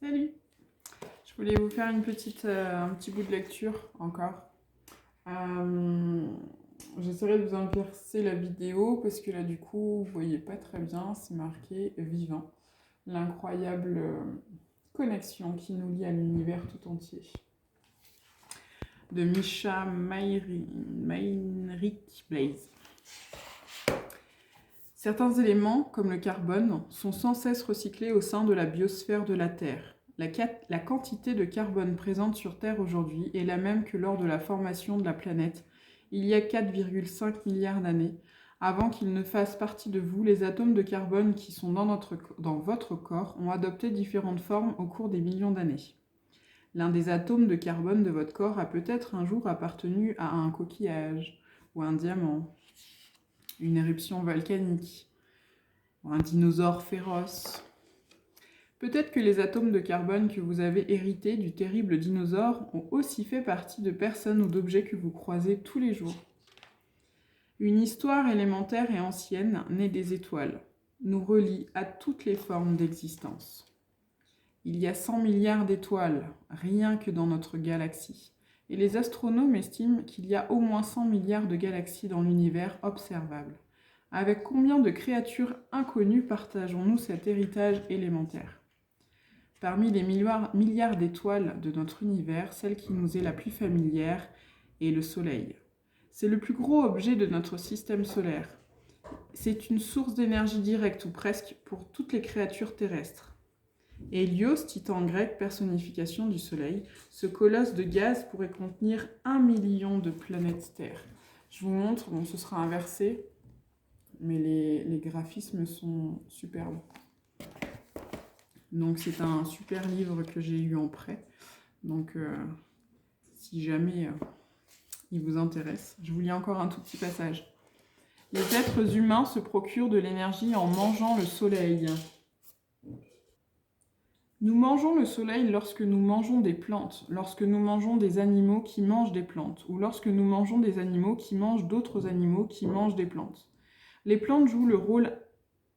Salut! Je voulais vous faire un petit bout de lecture encore. J'essaierai de vous inverser la vidéo parce que là du coup vous voyez pas très bien, c'est marqué vivant. L'incroyable connexion qui nous lie à l'univers tout entier. De Misha Meinrich Blaise. Certains éléments, comme le carbone, sont sans cesse recyclés au sein de la biosphère de la Terre. La quantité de carbone présente sur Terre aujourd'hui est la même que lors de la formation de la planète, il y a 4,5 milliards d'années. Avant qu'ils ne fassent partie de vous, les atomes de carbone qui sont dans votre corps ont adopté différentes formes au cours des millions d'années. L'un des atomes de carbone de votre corps a peut-être un jour appartenu à un coquillage ou à un diamant, une éruption volcanique, ou un dinosaure féroce. Peut-être que les atomes de carbone que vous avez hérités du terrible dinosaure ont aussi fait partie de personnes ou d'objets que vous croisez tous les jours. Une histoire élémentaire et ancienne, née des étoiles, nous relie à toutes les formes d'existence. Il y a 100 milliards d'étoiles, rien que dans notre galaxie. Et les astronomes estiment qu'il y a au moins 100 milliards de galaxies dans l'univers observable. Avec combien de créatures inconnues partageons-nous cet héritage élémentaire ? Parmi les milliards d'étoiles de notre univers, celle qui nous est la plus familière est le Soleil. C'est le plus gros objet de notre système solaire. C'est une source d'énergie directe ou presque pour toutes les créatures terrestres. Hélios, titan grec, personnification du Soleil, ce colosse de gaz pourrait contenir 1 million de planètes Terre. Je vous montre, bon, ce sera inversé, mais les graphismes sont superbes. Donc c'est un super livre que j'ai eu en prêt. Donc si jamais il vous intéresse, je vous lis encore un tout petit passage. Les êtres humains se procurent de l'énergie en mangeant le soleil. Nous mangeons le soleil lorsque nous mangeons des plantes, lorsque nous mangeons des animaux qui mangent des plantes, ou lorsque nous mangeons des animaux qui mangent d'autres animaux qui mangent des plantes. Les plantes jouent le rôle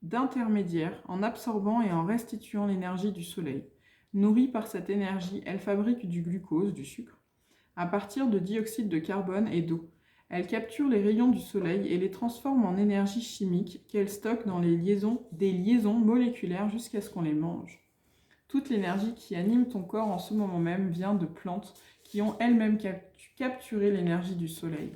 d'intermédiaire en absorbant et en restituant l'énergie du soleil. Nourries par cette énergie, elles fabriquent du glucose, du sucre, à partir de dioxyde de carbone et d'eau. Elles capturent les rayons du soleil et les transforment en énergie chimique qu'elles stockent dans des liaisons moléculaires jusqu'à ce qu'on les mange. Toute l'énergie qui anime ton corps en ce moment même vient de plantes qui ont elles-mêmes capturé l'énergie du soleil.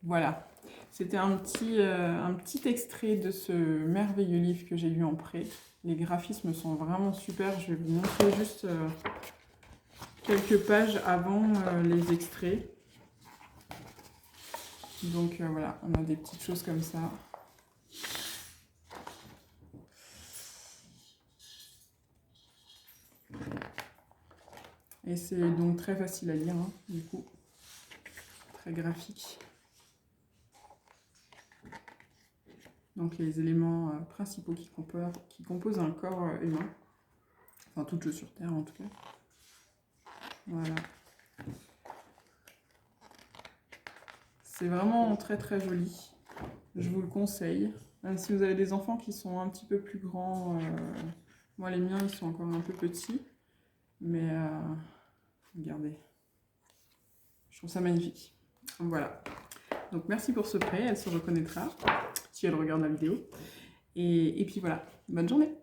Voilà, c'était un petit extrait de ce merveilleux livre que j'ai lu en prêt. Les graphismes sont vraiment super, je vais vous montrer juste quelques pages avant les extraits. Donc voilà, on a des petites choses comme ça. Et c'est donc très facile à lire, hein, du coup, très graphique. Donc les éléments principaux qui composent un corps humain, enfin toute chose sur Terre en tout cas. Voilà. C'est vraiment très très joli, je vous le conseille. Même si vous avez des enfants qui sont un petit peu plus grands, moi les miens ils sont encore un peu petits, mais regardez, je trouve ça magnifique. Voilà, donc merci pour ce prêt, elle se reconnaîtra si elle regarde la vidéo. Et puis voilà, bonne journée.